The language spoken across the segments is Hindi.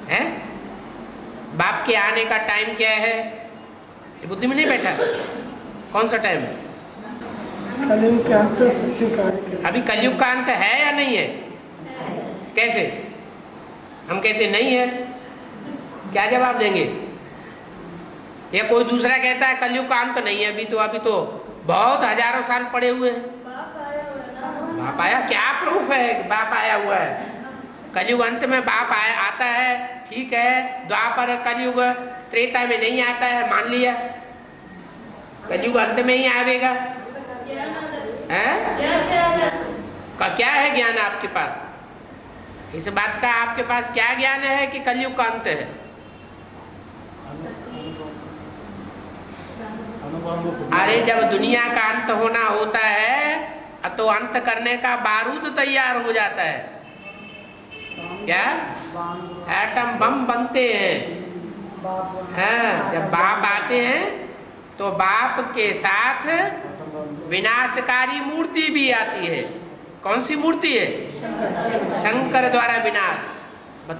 है? बाप के आने का टाइम क्या है? ये बुद्धि में नहीं बैठा। कौन सा टाइम? कलयुग का अंत, सत्युग का अंत। अभी कलयुग का अंत है या नहीं है? कैसे? हम कहते नहीं है, क्या जवाब देंगे? या कोई दूसरा कहता है कलयुग का अंत नहीं है अभी तो बहुत हजारों साल पड़े हुए हैं। बाप आया, क्या प्रूफ है बाप आया हुआ है? कलयुग अंत में बाप आता है, ठीक है। द्वापर कलयुग त्रेता में नहीं आता है, मान लिया। कलयुग अंत में ही आवेगा। क्या है ज्ञान आपके पास? इस बात का आपके पास क्या ज्ञान है कि कलयुग का अंत है? अरे जब दुनिया का अंत होना होता है तो अंत करने का बारूद तैयार हो जाता है। क्या? एटम बम बनते हैं। हाँ, जब बाप आते हैं तो बाप के साथ विनाशकारी मूर्ति भी आती है। कौन सी मूर्ति है? शंकर द्वारा विनाश।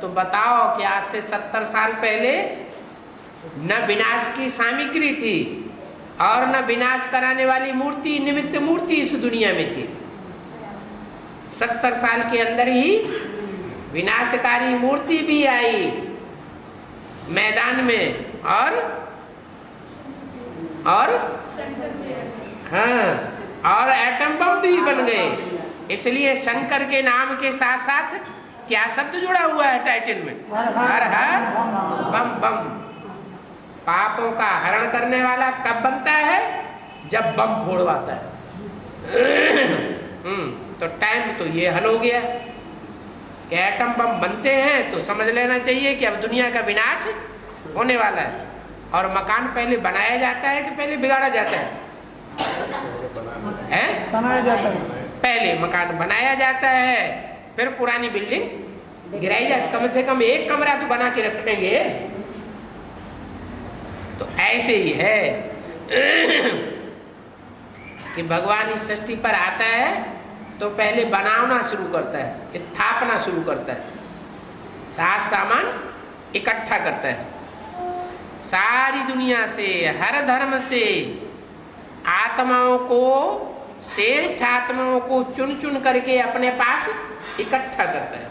तो बताओ कि आज से 70 साल पहले न विनाश की सामग्री थी और न विनाश कराने वाली मूर्ति, निमित्त मूर्ति इस दुनिया में थी। 70 साल के अंदर ही विनाशकारी मूर्ति भी आई मैदान में और हाँ, और एटम बम भी बन गए। इसलिए शंकर के नाम के साथ साथ क्या शब्द जुड़ा हुआ है टाइटल में? हर हर बम बम। पापों का हरण करने वाला कब बनता है? जब बम फोड़वाता है। तो टाइम तो ये हल हो गया कि एटम बम बनते हैं तो समझ लेना चाहिए कि अब दुनिया का विनाश होने वाला है। और मकान पहले बनाया जाता है कि पहले बिगाड़ा जाता है? बनाया जाता है। पहले मकान बनाया जाता है, फिर पुरानी बिल्डिंग गिराई जाती। कम से कम एक कमरा तो बना के रखेंगे। तो ऐसे ही है कि भगवान इस सृष्टि पर आता है तो पहले बनाना शुरू करता है, स्थापना शुरू करता है, साथ सामान इकट्ठा करता है। सारी दुनिया से, हर धर्म से आत्माओं को, श्रेष्ठ आत्माओं को चुन चुन करके अपने पास इकट्ठा करता है।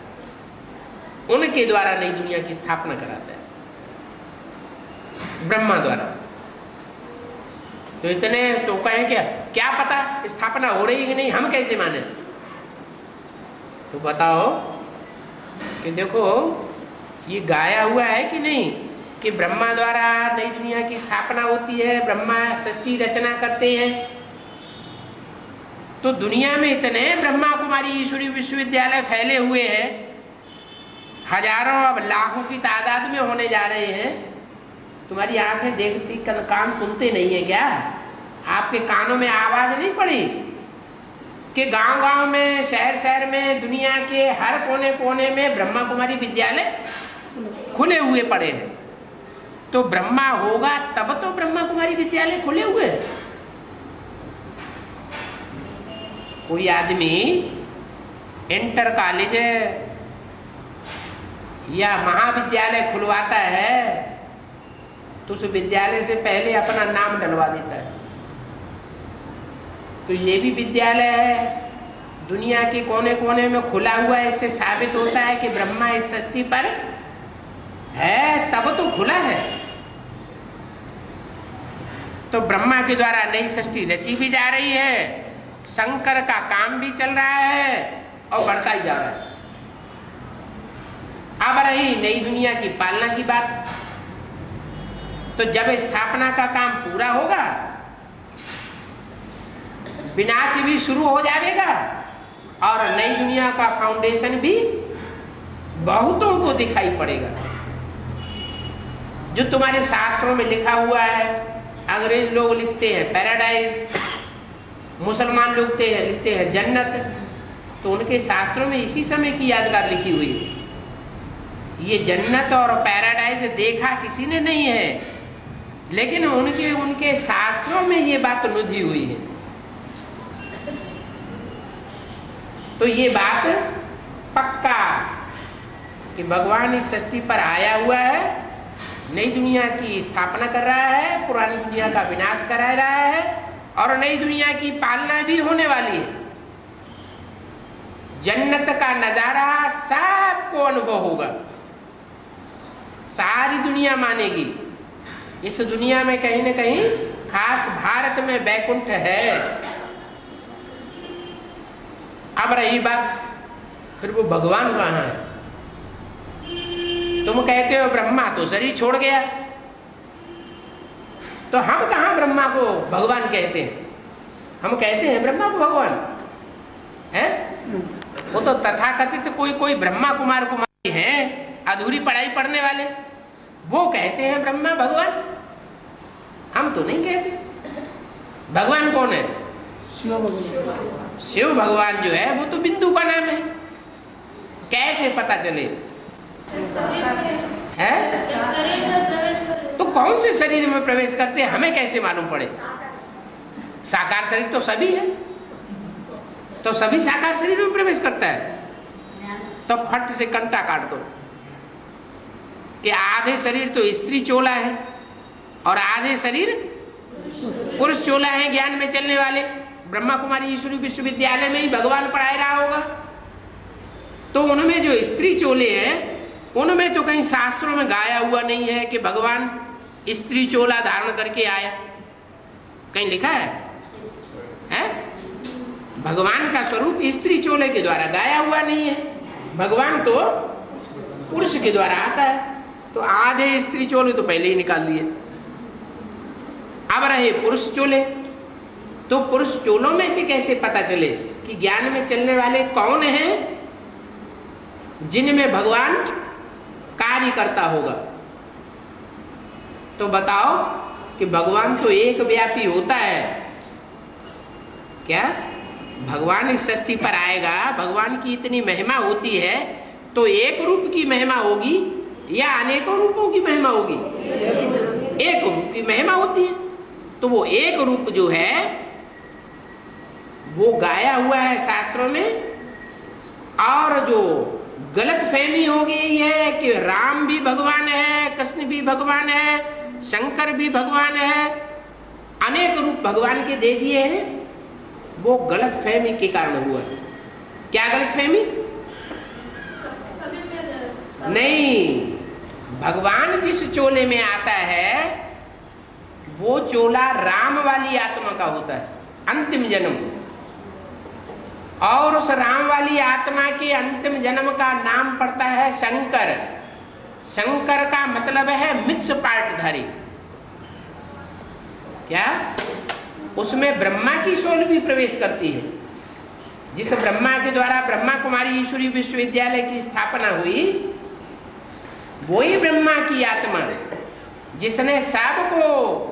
उनके द्वारा नई दुनिया की स्थापना कराता है, ब्रह्मा द्वारा। तो इतने तो कहें क्या पता स्थापना हो रही कि नहीं, हम कैसे माने? तो बताओ कि देखो ये गाया हुआ है कि नहीं कि ब्रह्मा द्वारा नई दुनिया की स्थापना होती है, ब्रह्मा सृष्टि रचना करते हैं। तो दुनिया में इतने ब्रह्मा कुमारी ईश्वरी विश्वविद्यालय फैले हुए हैं, हजारों अब लाखों की तादाद में होने जा रहे हैं। तुम्हारी आंखें देखती, कान सुनते नहीं है क्या? आपके कानों में आवाज नहीं पड़ी कि गांव गांव में, शहर शहर में, दुनिया के हर कोने कोने में ब्रह्मा कुमारी विद्यालय खुले हुए पड़े हैं। तो ब्रह्मा होगा तब तो ब्रह्मा कुमारी विद्यालय खुले हुए हैं। कोई आदमी इंटर कॉलेज या महाविद्यालय खुलवाता है तो उस विद्यालय से पहले अपना नाम डलवा देता है। तो ये भी विद्यालय है, दुनिया के कोने कोने में खुला हुआ है। इससे साबित होता है कि ब्रह्मा इस सृष्टि पर है, तब तो खुला है। तो ब्रह्मा के द्वारा नई सृष्टि रची भी जा रही है, शंकर का काम भी चल रहा है और बढ़ता ही जा रहा है। अब रही नई दुनिया की पालना की बात। तो जब स्थापना का काम पूरा होगा, विनाश भी शुरू हो जाएगा और नई दुनिया का फाउंडेशन भी बहुतों को दिखाई पड़ेगा। जो तुम्हारे शास्त्रों में लिखा हुआ है, अंग्रेज लोग लिखते हैं पैराडाइज, मुसलमान लोग लिखते हैं जन्नत, तो उनके शास्त्रों में इसी समय की यादगार लिखी हुई है। ये जन्नत और पैराडाइज देखा किसी ने नहीं है, लेकिन उनके शास्त्रों में ये बात नुदी हुई है। तो ये बात पक्का कि भगवान इस सृष्टि पर आया हुआ है, नई दुनिया की स्थापना कर रहा है, पुरानी दुनिया का विनाश करा रहा है और नई दुनिया की पालना भी होने वाली है। जन्नत का नजारा सबको अनुभव होगा, सारी दुनिया मानेगी। इस दुनिया में कहीं न कहीं, खास भारत में वैकुंठ है। अब रही बात, फिर वो भगवान कहाँ है? तुम कहते हो ब्रह्मा तो शरीर छोड़ गया, तो हम कहाँ ब्रह्मा को भगवान कहते हैं? हम कहते हैं ब्रह्मा को भगवान है? वो तो तथाकथित कोई ब्रह्मा कुमार कुमारी हैं, अधूरी पढ़ाई पढ़ने वाले, वो कहते हैं ब्रह्मा भगवान। हम तो नहीं कहते। भगवान कौन है? शिव भगवान। शिव भगवान जो है वो तो बिंदु का नाम है। कैसे पता चले है? तो कौन से शरीर में प्रवेश करते हैं हमें कैसे मालूम पड़े? साकार शरीर तो सभी है, तो सभी साकार शरीर में प्रवेश करता है। तो फट से कंटा काट दो कि आधे शरीर तो स्त्री चोला है और आधे शरीर पुरुष चोला है। ज्ञान में चलने वाले ब्रह्मा कुमारी ईश्वरी विश्वविद्यालय में ही भगवान पढ़ाए रहा होगा, तो उनमें जो स्त्री चोले हैं उनमें तो कहीं शास्त्रों में गाया हुआ नहीं है कि भगवान स्त्री चोला धारण करके आया। कहीं लिखा है? भगवान का स्वरूप स्त्री चोले के द्वारा गाया हुआ नहीं है। भगवान तो पुरुष के द्वारा आता है। तो आधे स्त्री चोले तो पहले ही निकाल दिए। अब रहे पुरुष चोले। तो पुरुष चोलों में से कैसे पता चले कि ज्ञान में चलने वाले कौन हैं जिनमें भगवान कार्य करता होगा? तो बताओ कि भगवान तो एक व्यापी होता है। क्या भगवान इस सृष्टि पर आएगा, भगवान की इतनी महिमा होती है, तो एक रूप की महिमा होगी या अनेकों रूपों की महिमा होगी? एक रूप की महिमा होती है। तो वो एक रूप जो है वो गाया हुआ है शास्त्रों में। और जो गलत फहमी हो गई है कि राम भी भगवान है, कृष्ण भी भगवान है, शंकर भी भगवान है, अनेक रूप भगवान के दे दिए हैं, वो गलत फहमी के कारण हुआ। क्या गलत फहमी? नहीं, भगवान जिस चोले में आता है वो चोला राम वाली आत्मा का होता है, अंतिम जन्म। और उस राम वाली आत्मा के अंतिम जन्म का नाम पड़ता है शंकर। शंकर का मतलब है मिक्स पार्टधारी। क्या? उसमें ब्रह्मा की सोल भी प्रवेश करती है। जिस ब्रह्मा के द्वारा ब्रह्मा कुमारी ईश्वरी विश्वविद्यालय की स्थापना हुई, वही ब्रह्मा की आत्मा जिसने सबको,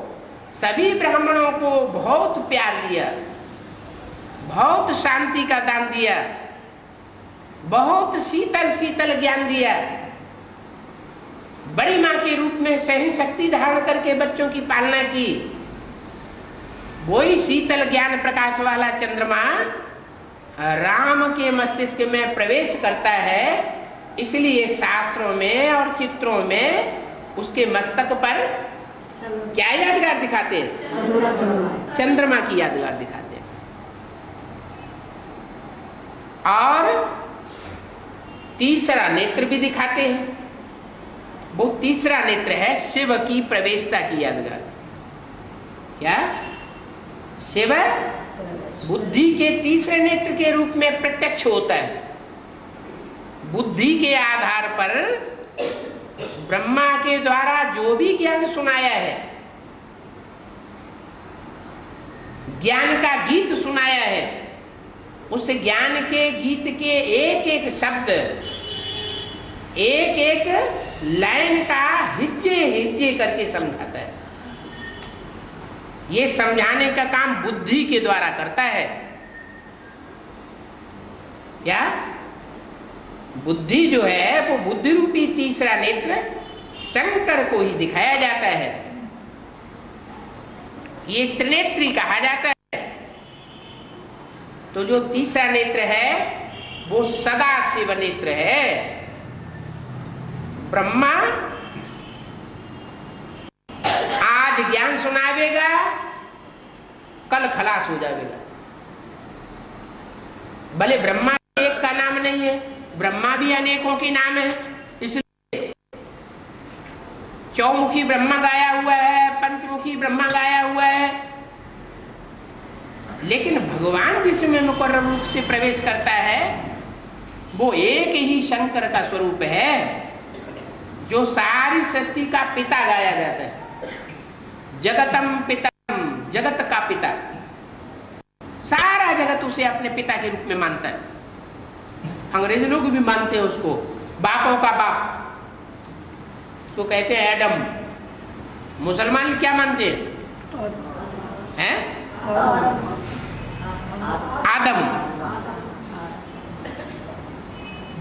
सभी ब्राह्मणों को बहुत प्यार दिया, बहुत शांति का दान दिया, बहुत शीतल शीतल ज्ञान दिया, बड़ी मां के रूप में सही शक्ति धारण करके बच्चों की पालना की, वही शीतल ज्ञान प्रकाश वाला चंद्रमा राम के मस्तिष्क में प्रवेश करता है। इसलिए शास्त्रों में और चित्रों में उसके मस्तक पर क्या यादगार दिखाते हैं? चंद्रमा की यादगार दिखाते हैं। और तीसरा नेत्र भी दिखाते हैं। वो तीसरा नेत्र है शिव की प्रवेशता की यादगार। क्या? शिव बुद्धि के तीसरे नेत्र के रूप में प्रत्यक्ष होता है। बुद्धि के आधार पर ब्रह्मा के द्वारा जो भी ज्ञान सुनाया है, ज्ञान का गीत सुनाया है, उस ज्ञान के गीत के एक एक शब्द, एक एक लाइन का हिज्जे हिज्जे करके समझाता है। ये समझाने का काम बुद्धि के द्वारा करता है। क्या? बुद्धि जो है वो बुद्धि रूपी तीसरा नेत्र शंकर को ही दिखाया जाता है। ये त्रिनेत्री कहा जाता है। तो जो तीसरा नेत्र है वो सदा शिव नेत्र है। ब्रह्मा आज ज्ञान सुनावेगा, कल खलास हो जाएगा। भले ब्रह्मा एक का नाम नहीं है, ब्रह्मा भी अनेकों के नाम है, इसलिए चौमुखी ब्रह्मा गाया हुआ है, पंचमुखी ब्रह्मा गाया हुआ है। लेकिन भगवान जिसमें मुकर्रर रूप से प्रवेश करता है वो एक ही शंकर का स्वरूप है, जो सारी सृष्टि का पिता गाया जाता है। जगतम पितम, जगत का पिता, सारा जगत उसे अपने पिता के रूप में मानता है। अंग्रेज लोग भी मानते हैं उसको, बापों का बाप तो कहते हैं एडम। मुसलमान क्या मानते हैं? आदम।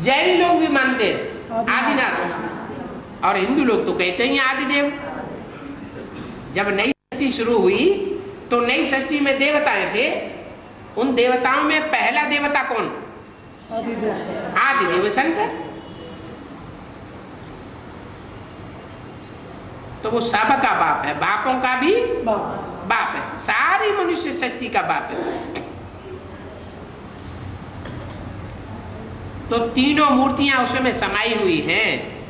जैन लोग भी मानते हैं आदिनाथ, और हिंदू लोग तो कहते हैं आदिदेव। जब नई सृष्टि शुरू हुई तो नई सृष्टि में देवताएं थे, उन देवताओं में पहला देवता कौन? आदिदेव शंकर। तो वो सबका बाप है, बापों का भी बाप है, सारी मनुष्य सृष्टि का बाप है। तो तीनों मूर्तियां उसमें समाई हुई हैं,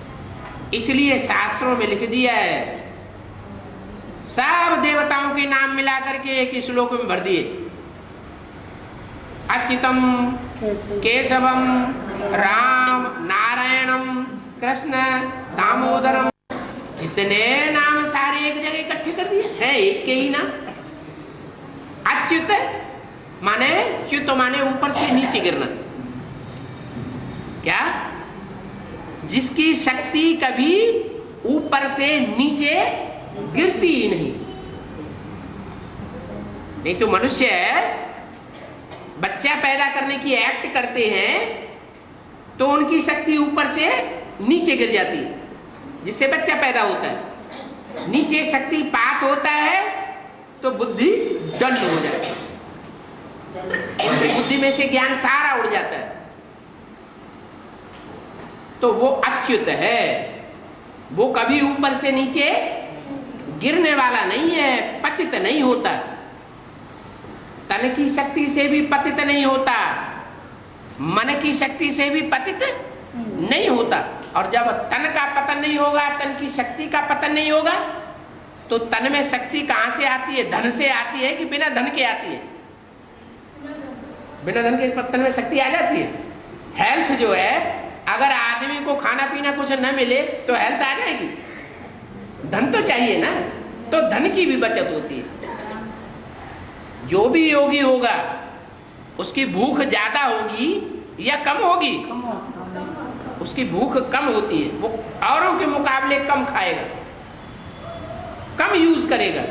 इसलिए शास्त्रों में लिख दिया है, सब देवताओं के नाम मिला करके एक श्लोक में भर दिए। अच्युतम, केशवम, राम, नारायणम, कृष्ण, दामोदरम, इतने नाम सारे एक जगह इकट्ठे कर दिए हैं, एक के ही नाम। अच्युत माने, च्युत माने ऊपर से नीचे गिरना। क्या? जिसकी शक्ति कभी ऊपर से नीचे गिरती ही नहीं। नहीं तो मनुष्य बच्चा पैदा करने की एक्ट करते हैं तो उनकी शक्ति ऊपर से नीचे गिर जाती है, जिससे बच्चा पैदा होता है। नीचे शक्ति पात होता है तो बुद्धि डंड हो जाती है, बुद्धि में से ज्ञान सारा उड़ जाता है। तो वो अच्युत है, वो कभी ऊपर से नीचे गिरने वाला नहीं है, पतित नहीं होता। तन की शक्ति से भी पतित नहीं होता, मन की शक्ति से भी पतित नहीं होता। और जब तन का पतन नहीं होगा, तन की शक्ति का पतन नहीं होगा, तो तन में शक्ति कहां से आती है? धन से आती है कि बिना धन के आती है? बिना धन के तन में शक्ति आ जाती है। हेल्थ जो है, अगर आदमी को खाना पीना कुछ न मिले तो हेल्थ आ जाएगी? धन तो चाहिए ना, तो धन की भी बचत होती है। जो भी योगी होगा उसकी भूख ज्यादा होगी या कम होगी? उसकी भूख कम होती है, वो औरों के मुकाबले कम खाएगा, कम यूज करेगा।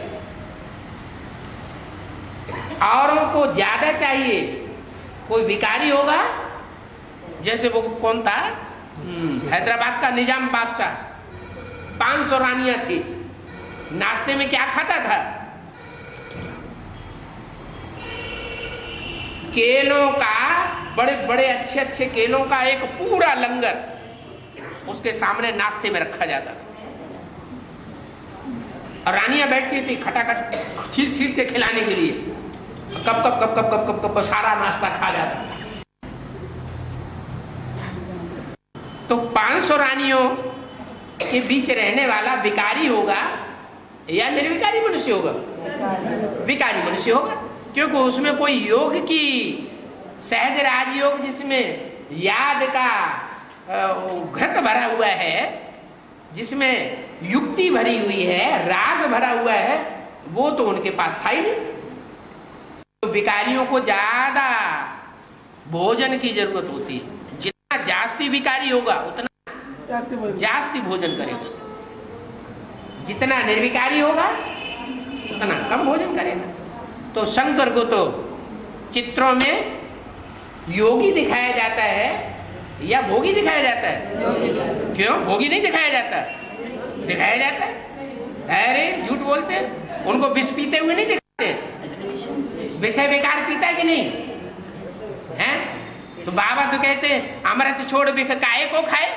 औरों को ज्यादा चाहिए। कोई भिखारी होगा, जैसे वो कौन था, हैदराबाद का निजाम बादशाह, 500 रानियां थी, नाश्ते में क्या खाता था? केलों का, बड़े बड़े अच्छे अच्छे केलों का एक पूरा लंगर उसके सामने नाश्ते में रखा जाता था, और रानियां बैठती थी खटाखट छील छील के खिलाने के लिए। कब कब कब कब कब कब कब सारा नाश्ता खा जाता। तो 500 रानियों के बीच रहने वाला भिखारी होगा या निर्विकारी मनुष्य होगा? विकारी मनुष्य होगा, क्योंकि उसमें कोई योग की, सहज राजयोग जिसमें याद का घृत भरा हुआ है, जिसमें युक्ति भरी हुई है, राज भरा हुआ है, वो तो उनके पास था ही नहीं। तो भिखारियों को ज्यादा भोजन की जरूरत होती है। जितना जास्ती भिखारी होगा उतना जास्ती भोजन करेगा, जितना निर्विकारी होगा उतना कम भोजन करेगा। तो शंकर को तो चित्रों में योगी दिखाया जाता है या भोगी दिखाया जाता है? क्यों भोगी नहीं दिखाया जाता? दिखाया जाता है। अरे झूठ बोलते हैं, उनको विष पीते हुए नहीं दिखाते। विषय बेकार पीता है कि नहीं है? तो बाबा तो कहते अमृत छोड़ विष काहे को खाए।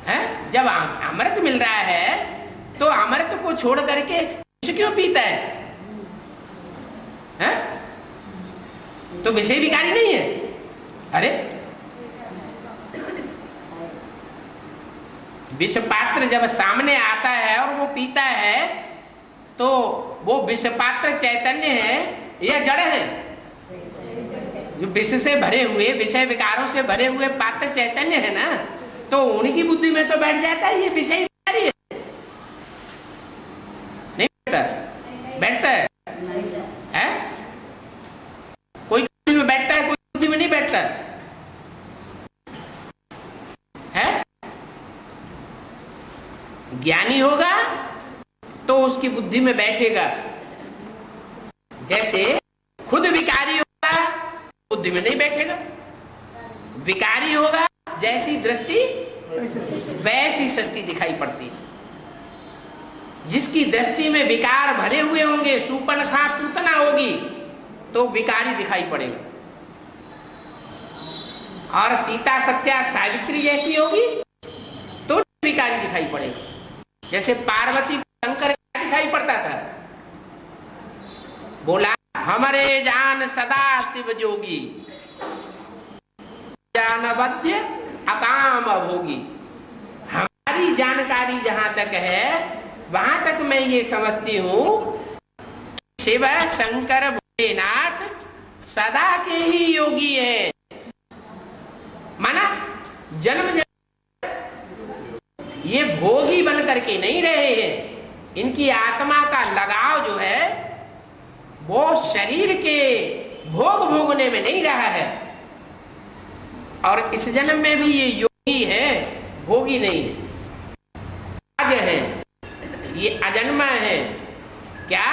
है? जब अमृत मिल रहा है तो अमृत को छोड़ करके विष क्यों पीता है? तो विषय विकारी नहीं है? अरे विष पात्र जब सामने आता है और वो पीता है तो वो विष पात्र चैतन्य है या जड़ है? जो विष से भरे हुए, विषय विकारों से भरे हुए पात्र चैतन्य है ना, तो उनकी बुद्धि में तो बैठ जाता है ये विषय विकारी है। नहीं बैठता है? कोई बुद्धि में बैठता है, कोई बुद्धि में नहीं बैठता है? ज्ञानी होगा तो उसकी बुद्धि में बैठेगा। जैसे खुद विकारी होगा बुद्धि में नहीं बैठेगा। विकारी होगा जैसी दृष्टि वैसी सृष्टि दिखाई पड़ती है। जिसकी दृष्टि में विकार भरे हुए होंगे, सूर्पणखा पूतना होगी तो विकारी दिखाई पड़ेगा, और सीता सत्या सावित्री जैसी होगी तो विकारी दिखाई पड़ेगा। जैसे पार्वती को शंकर क्या दिखाई पड़ता था? बोला हमारे जान सदा शिव जोगी, जानवद्य अकाम भोगी। हमारी जानकारी जहां तक है वहां तक मैं ये समझती हूं शिव शंकर भोलेनाथ सदा के ही योगी हैं। माना जन्म ये भोगी बन करके नहीं रहे हैं। इनकी आत्मा का लगाव जो है वो शरीर के भोग भोगने में नहीं रहा है, और इस जन्म में भी ये योगी है, भोगी नहीं है। अज है, ये अजन्मा है। क्या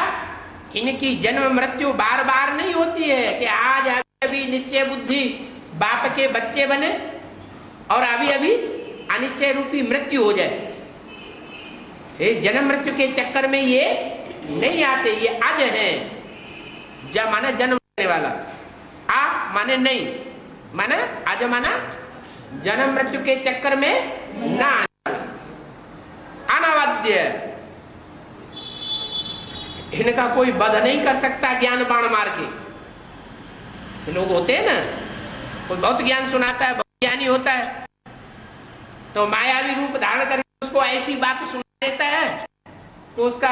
इनकी जन्म मृत्यु बार बार नहीं होती है कि आज अभी निश्चय बुद्धि बाप के बच्चे बने और अभी अभी अनिश्चय रूपी मृत्यु हो जाए? जन्म मृत्यु के चक्कर में ये नहीं आते। ये अज है। ज माना जन्म लेने वाला, आ माने नहीं, माना अज माना जन्म मृत्यु के चक्कर में ना आने वाला, अनवद्य। इनका कोई वध नहीं कर सकता ज्ञान बाण मार के। ऐसे लोग होते हैं ना, कोई बहुत ज्ञान सुनाता है, बहुत ज्ञानी होता है, तो मायावी रूप धारण करके उसको ऐसी बात सुना देता है तो उसका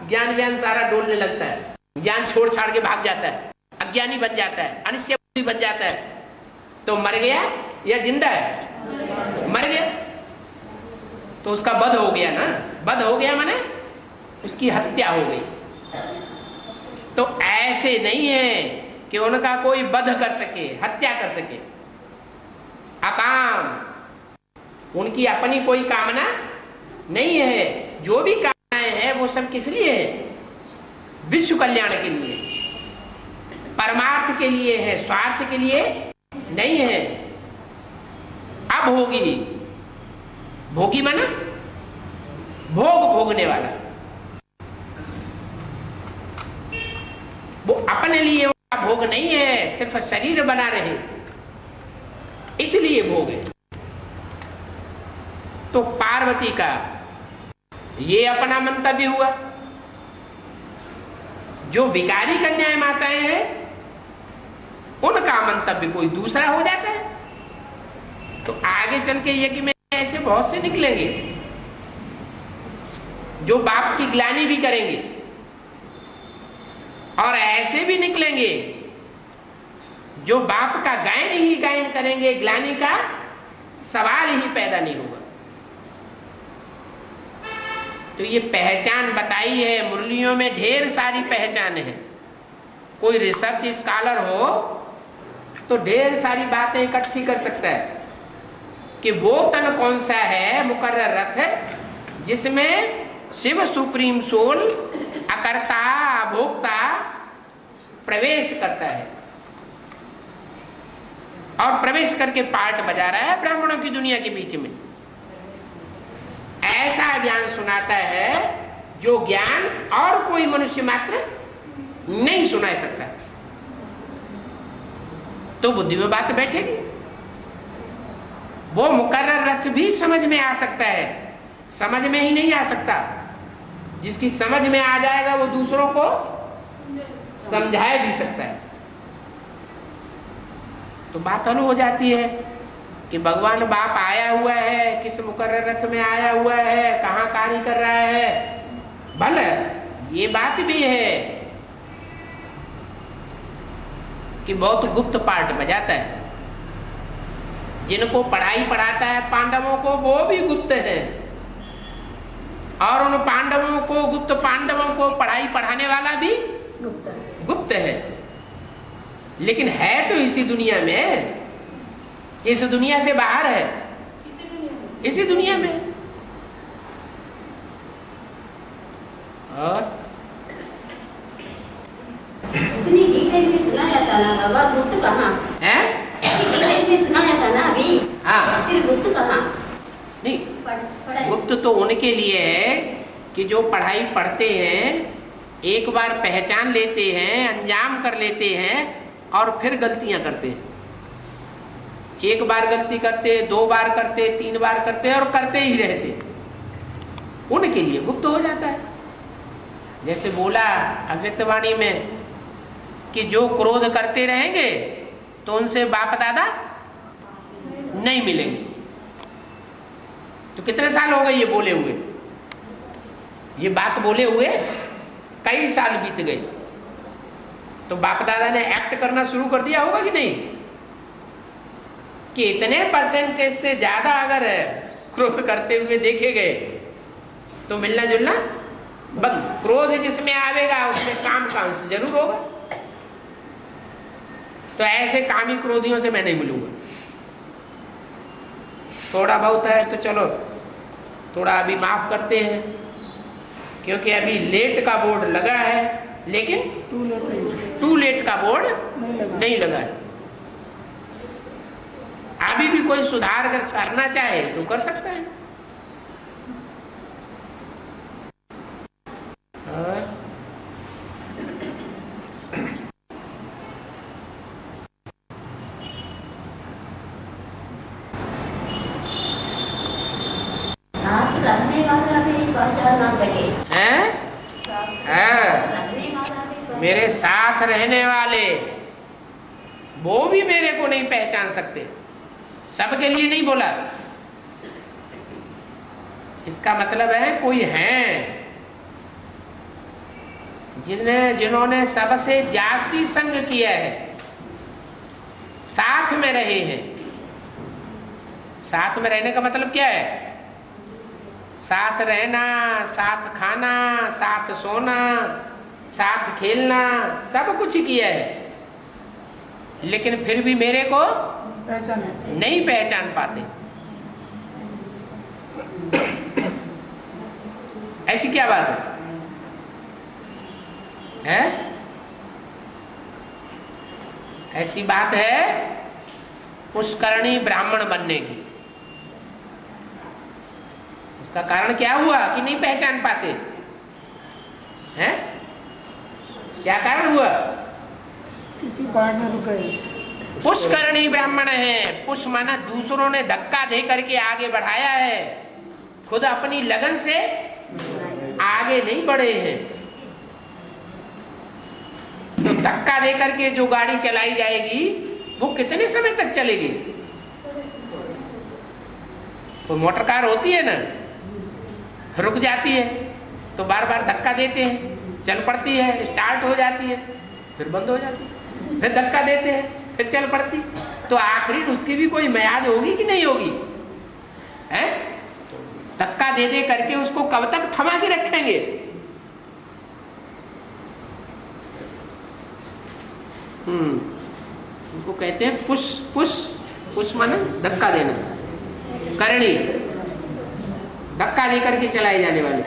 ज्ञान व्यान सारा डोलने लगता है, ज्ञान छोड़ छाड़ के भाग जाता है, अज्ञानी बन जाता है, अनिश्चय बुद्धि बन जाता है। तो मर गया या जिंदा है? मर गया तो उसका वध हो गया ना। वध हो गया माने उसकी हत्या हो गई। तो ऐसे नहीं है कि उनका कोई वध कर सके, हत्या कर सके। अकाम, उनकी अपनी कोई कामना नहीं है। जो भी कामनाएं हैं वो सब किस लिए है? विश्व कल्याण के लिए, परमार्थ के लिए है, स्वार्थ के लिए नहीं है। अभोगी, भोगी माना भोग भोगने वाला। वो अपने लिए उनका भोग नहीं है, सिर्फ शरीर बना रहे इसलिए भोग है। तो पार्वती का ये अपना मंतव्य हुआ। जो विकारी कन्याएं माताएं हैं उनका मंतव्य कोई दूसरा हो जाता है। तो आगे चल के यज्ञ में ऐसे बहुत से निकलेंगे जो बाप की ग्लानि भी करेंगे, और ऐसे भी निकलेंगे जो बाप का गायन ही गायन करेंगे, ग्लानि का सवाल ही पैदा नहीं होगा। तो ये पहचान बताई है मुरलियों में, ढेर सारी पहचान है। कोई रिसर्च स्कॉलर हो तो ढेर सारी बातें इकट्ठी कर सकता है कि वो तन कौन सा है, मुकर्रर रथ है जिसमें शिव सुप्रीम सोल अकर्ता भोक्ता प्रवेश करता है, और प्रवेश करके पार्ट बजा रहा है ब्राह्मणों की दुनिया के बीच में। ऐसा ज्ञान सुनाता है जो ज्ञान और कोई मनुष्य मात्र नहीं सुना सकता। तो बुद्धि में बात बैठेगी। वो मुकर्रर रथ भी समझ में आ सकता है, समझ में ही नहीं आ सकता। जिसकी समझ में आ जाएगा वो दूसरों को समझा भी सकता है। तो बात हल हो जाती है कि भगवान बाप आया हुआ है, किस मुकर्रर रथ में आया हुआ है, कहाँ कार्य कर रहा है। भले ये बात भी है कि बहुत गुप्त पार्ट बजाता है। जिनको पढ़ाई पढ़ाता है पांडवों को, वो भी गुप्त है, और उन पांडवों को, गुप्त पांडवों को पढ़ाई पढ़ाने वाला भी गुप्त है। लेकिन है तो इसी दुनिया में, इस दुनिया से बाहर है, इसी दुनिया में। और इतनी डिटेल में सुनाया था ना बाबा, गुप्त कहाँ है? डिटेल में सुनाया था ना अभी। हाँ, फिर गुप्त कहाँ? नहीं, गुप्त तो उनके लिए है कि जो पढ़ाई पढ़ते हैं, एक बार पहचान लेते हैं, अंजाम कर लेते हैं, और फिर गलतियां करते हैं। एक बार गलती करते, 2 बार करते, 3 बार करते, और करते ही रहते, उनके लिए गुप्त हो जाता है। जैसे बोला अव्यक्तवाणी में कि जो क्रोध करते रहेंगे तो उनसे बाप दादा नहीं मिलेंगे। तो कितने साल हो गए ये बोले हुए, ये बात बोले हुए कई साल बीत गए। तो बाप दादा ने एक्ट करना शुरू कर दिया होगा कि नहीं, कि इतने परसेंटेज से ज्यादा अगर क्रोध करते हुए देखे गए तो मिलना जुलना बंद। क्रोध जिसमें आवेगा उसमें काम का अंश जरूर होगा। तो ऐसे कामी क्रोधियों से मैं नहीं मिलूंगा। थोड़ा बहुत है तो चलो थोड़ा अभी माफ करते हैं, क्योंकि अभी लेट का बोर्ड लगा है, लेकिन टू लेट का बोर्ड नहीं लगा है। अभी भी कोई सुधार अगर करना चाहे तो कर सकता है। साथ रहने वाला भी पहचान ना सके। हैं? रहने वाला भी मेरे साथ रहने वाले वो भी मेरे को नहीं पहचान सकते। सबके लिए नहीं बोला, इसका मतलब है कोई है जिन्होंने सबसे जास्ती संग किया है, साथ में रहे हैं। साथ में रहने का मतलब क्या है? साथ रहना, साथ खाना, साथ सोना, साथ खेलना, सब कुछ किया है, लेकिन फिर भी मेरे को नहीं पहचान पाते। ऐसी क्या बात है? ऐसी बात है पुष्करणी ब्राह्मण बनने की। उसका कारण क्या हुआ कि नहीं पहचान पाते हैं? क्या कारण हुआ? किसी पार्ट में रुके। पुष्करणी ब्राह्मण है। पुष माना दूसरों ने धक्का दे करके आगे बढ़ाया है, खुद अपनी लगन से आगे नहीं बढ़े हैं। तो धक्का दे करके जो गाड़ी चलाई जाएगी वो कितने समय तक चलेगी? कोई मोटर कार होती है ना, रुक जाती है तो बार बार धक्का देते हैं, चल पड़ती है, स्टार्ट हो जाती है, फिर बंद हो जाती है, फिर धक्का देते हैं, फिर चल पड़ती। तो आखिरी उसकी भी कोई मियाद होगी कि नहीं होगी? हैं? धक्का दे दे करके उसको कब तक थमा के रखेंगे? उनको कहते हैं पुश। पुश पुश माना धक्का देना, करणी धक्का दे करके चलाए जाने वाले।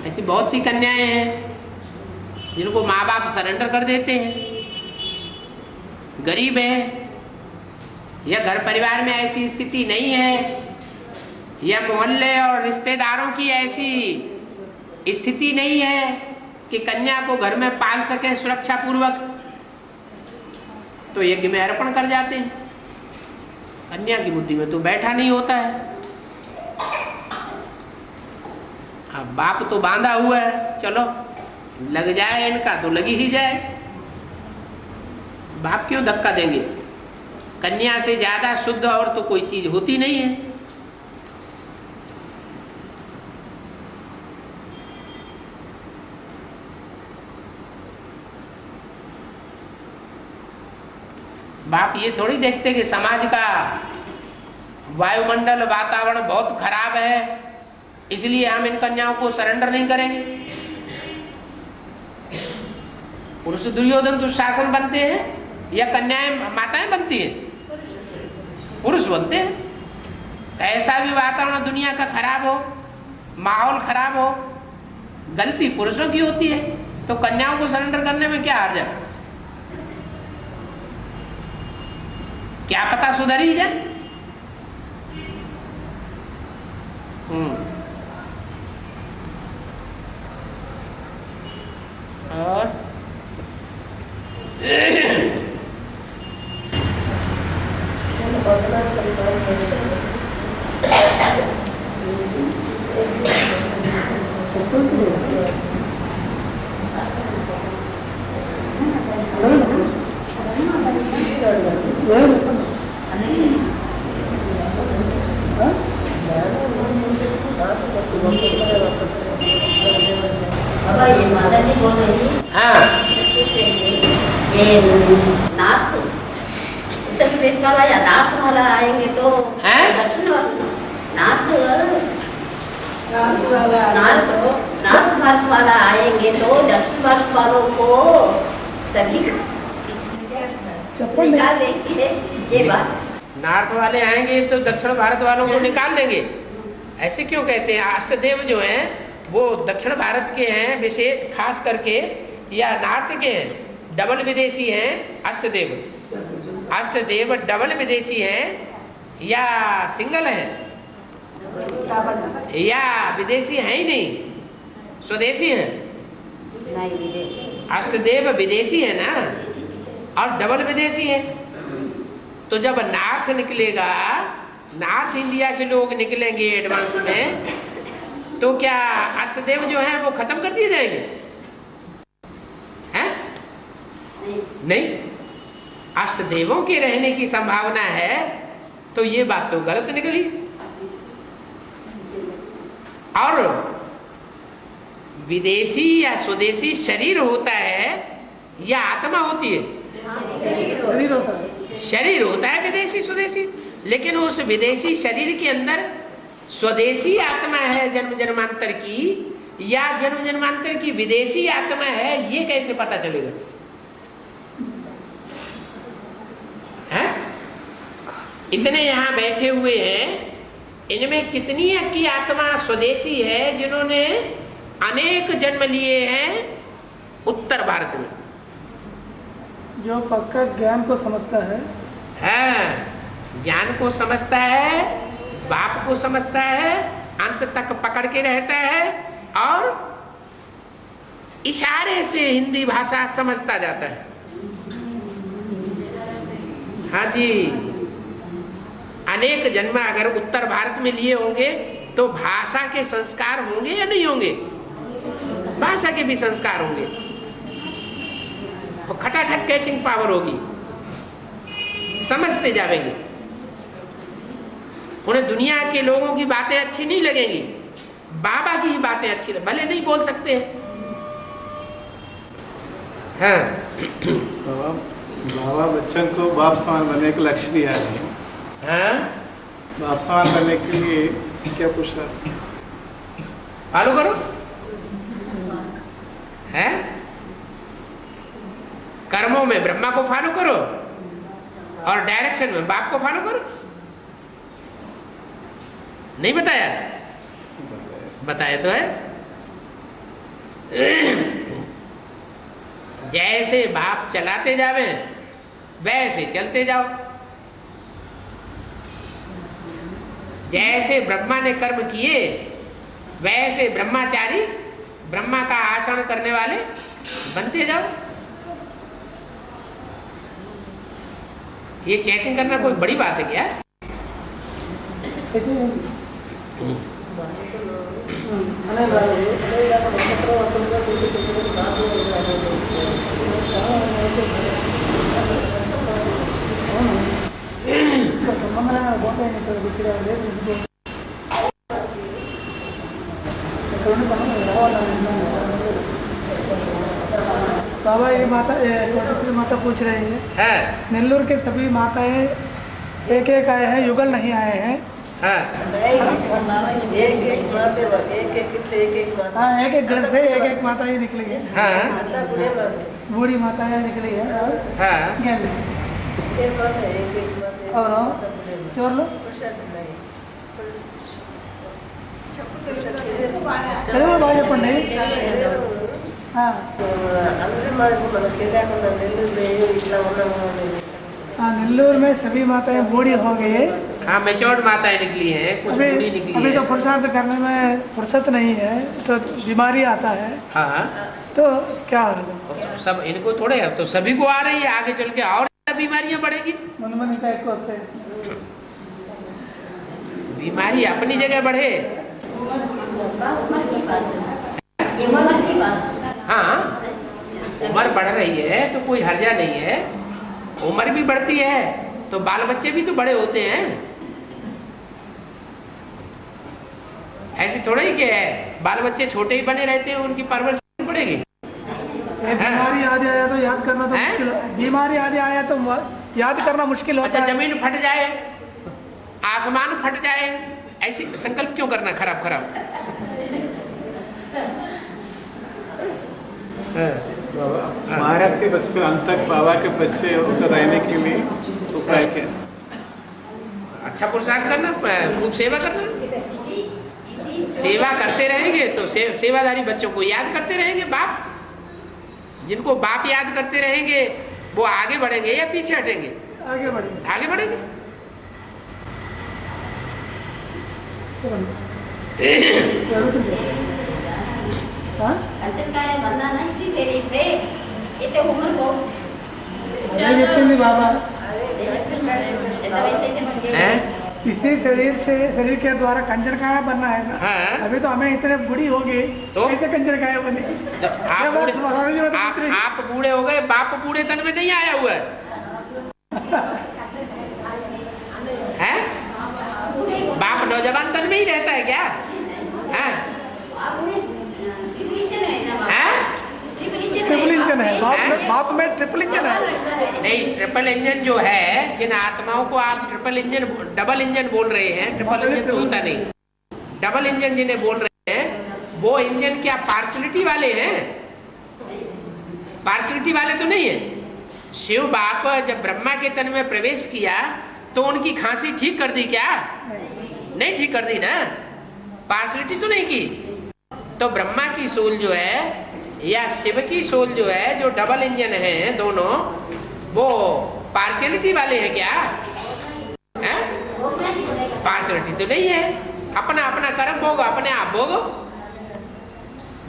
ऐसी बहुत सी कन्याएं हैं जिनको माँ बाप सरेंडर कर देते हैं, गरीब है या घर परिवार में ऐसी स्थिति नहीं है, या मोहल्ले और रिश्तेदारों की ऐसी स्थिति नहीं है कि कन्या को घर में पाल सके सुरक्षा पूर्वक, तो यज्ञ में अर्पण कर जाते हैं। कन्या की बुद्धि में तो बैठा नहीं होता है। अब बाप तो बांधा हुआ है, चलो लग जाए इनका तो लगी ही जाए, बाप क्यों धक्का देंगे। कन्या से ज्यादा शुद्ध और तो कोई चीज होती नहीं है। बाप ये थोड़ी देखते कि समाज का वायुमंडल वातावरण बहुत खराब है इसलिए हम इन कन्याओं को सरेंडर नहीं करेंगे। पुरुष दुर्योधन दुशासन बनते हैं या कन्याएं माताएं बनती हैं? पुरुष बनते हैं। ऐसा भी वातावरण दुनिया का खराब हो, माहौल खराब हो, गलती पुरुषों की होती है, तो कन्याओं को सरेंडर करने में क्या हर्ज है? क्या पता सुधर ही जाए। और बाबा ये माता जी बोल रही है, हाँ ये नार्थ उत्तर प्रदेश वाला या नार्थ वाला आएंगे तो दक्षिण नार्थ भारत वाला आएंगे तो दक्षिण भारत वालों को सभी निकाल देंगे। ये बात नॉर्थ वाले आएंगे तो दक्षिण भारत वालों को निकाल देंगे, ऐसे क्यों कहते हैं? अष्टदेव जो हैं वो दक्षिण भारत के हैं विशेष खास करके, या नॉर्थ के हैं? डबल विदेशी हैं अष्टदेव। अष्टदेव डबल विदेशी हैं या सिंगल हैं या विदेशी हैं ही नहीं, स्वदेशी हैं? अष्टदेव विदेशी है ना, और डबल विदेशी है। तो जब नॉर्थ निकलेगा, नॉर्थ इंडिया के लोग निकलेंगे एडवांस में, तो क्या अष्टदेव जो है वो खत्म कर दिए जाएंगे? हैं? नहीं, अष्टदेवों के रहने की संभावना है, तो ये बात तो गलत निकली। और विदेशी या स्वदेशी शरीर होता है या आत्मा होती है? शरीर होता है। शरीर होता है विदेशी स्वदेशी, लेकिन उस विदेशी शरीर के अंदर स्वदेशी आत्मा है जन्म जन्मांतर की, या जन्म जन्मांतर की विदेशी आत्मा है, ये कैसे पता चलेगा? है? इतने यहाँ बैठे हुए हैं, इनमें कितनी की आत्मा स्वदेशी है जिन्होंने अनेक जन्म लिए हैं उत्तर भारत में? जो पक्का ज्ञान को समझता है, ज्ञान को समझता है, बाप को समझता है, अंत तक पकड़ के रहता है और इशारे से हिंदी भाषा समझता जाता है। हाँ जी, अनेक जन्म अगर उत्तर भारत में लिए होंगे तो भाषा के संस्कार होंगे या नहीं होंगे? भाषा के भी संस्कार होंगे, तो खटाखट कैचिंग पावर होगी, समझते जाएंगे। उन्हें दुनिया के लोगों की बातें अच्छी नहीं लगेंगी, बाबा की ही बातें अच्छी लगेंगी, भले नहीं बोल सकते। हाँ बाबा बच्चों को बाप समान बनने का लक्ष्य दिया है। हाँ, बाप समान बनने के लिए क्या पूछा? फॉलो करो, है कर्मों में ब्रह्मा को फॉलो करो और डायरेक्शन में बाप को फॉलो करो। नहीं बताया? बताया तो है। जैसे बाप चलाते जावे वैसे चलते जाओ। जैसे ब्रह्मा ने कर्म किए वैसे ब्रह्माचारी, ब्रह्मा का आचरण करने वाले बनते जाओ। ये चेकिंग करना कोई बड़ी बात है क्या? बाबा ये माता कोटेश्वरी माता पूछ रही है, नेल्लूर के सभी माताएं एक एक आए हैं, युगल नहीं आए हैं। हाँ हाँ, एक एक घर से एक एक माता ही निकली है। हाँ बूढ़ी माताएं निकली है और हाँ गेंद और चोर लो चलो बाजे पंडे। हाँ हाँ, नेल्लूर में सभी माताएं बूढ़ी हो गई है। हाँ मैच्योर्ड माताएं निकली हैं, कुछ बूढ़ी निकली अभी है। तो पुरुषार्थ करने में फुर्सत नहीं है, तो बीमारी आता है, हाँ तो क्या हाल है? सब इनको थोड़े अब तो सभी को आ रही है, आगे चल के और बीमारियां बढ़ेगी। मनमनी टाइप को होते बीमारी अपनी जगह बढ़े। ये उम्र की बात। हाँ उम्र बढ़ रही है तो कोई हर्जा नहीं है, उम्र भी बढ़ती है तो बाल बच्चे भी तो बड़े होते हैं। ऐसे थोड़ा ही क्या है, बाल बच्चे छोटे ही बने रहते हैं, उनकी परवरिश पड़ेगी। बीमारी आदि आया तो याद करना तो मुश्किल बीमारी आदि आया तो याद करना मुश्किल होता अच्छा है। जमीन फट जाए, आसमान फट जाए, ऐसे संकल्प क्यों करना खराब खराब। महाराज के बचपन अंत तक बाबा के बच्चे होकर रहने के लिए उपाय क्या? अच्छा पुरुषार्थ करना, खूब सेवा करना। सेवा करते रहेंगे तो सेवादारी बच्चों को याद करते रहेंगे। बाप जिनको बाप याद करते रहेंगे वो आगे बढ़ेंगे या पीछे हटेंगे? आगे बढ़ेंगे। आगे बढ़ेंगे। हाँ? कंचन का बनना ना इसी शरीर से, ये तो उम्र को बाबा हैं? इसी शरीर से, शरीर के द्वारा कंजर काया बनना है ना। हाँ। अभी तो हमें इतने बूढ़ी हो गई तो? कैसे कंजर काया बनेगी? जब आप बूढ़े हो गए, बाप बूढ़े तन में नहीं आया हुआ है? बाप नौजवान तन में ही रहता है क्या? हैं? ट्रिपल इंजन है बाप में ट्रिपल इंजन है। नहीं, ट्रिपल इंजन जो है, जिन आत्माओं को आप ट्रिपल इंजन डबल इंजन बोल रहे हैं, ट्रिपल इंजन तो होता नहीं, डबल इंजन जिन्हें बोल रहे हैं, वो इंजन क्या पार्सलिटी वाले हैं? पार्सलिटी वाले तो नहीं है। शिव बाप जब ब्रह्मा के तन में प्रवेश किया तो उनकी खांसी ठीक कर दी क्या? नहीं ठीक कर दी ना, पार्सलिटी तो नहीं की। तो ब्रह्मा की सोल जो है या शिव की सोल जो है, जो डबल इंजन है दोनों, वो पार्शियलिटी वाले हैं क्या? पार्शियलिटी तो नहीं है। अपना अपना कर्म भोगो, अपने आप भोगो।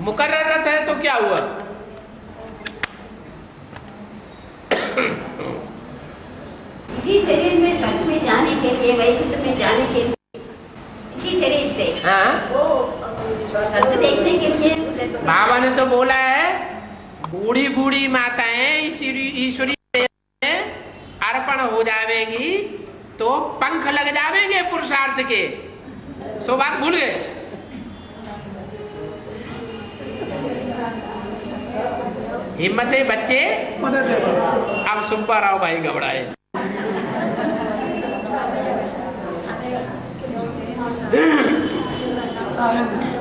मुकर्ररत है तो क्या हुआ? इसी शरीर में स्वर्ग में जाने के लिए, वैकुंठ में जाने के लिए, इसी शरीर से हाँ? वो स्वर्ग देखने के लिए बाबा ने तो बोला है, बूढ़ी बूढ़ी माताएं ईश्वरी में अर्पण हो जावेंगी तो पंख लग जावेंगे पुरुषार्थ के। सो बात भूल गए? हिम्मते बच्चे अब सुब्बा राव भाई घबराए। हाँ।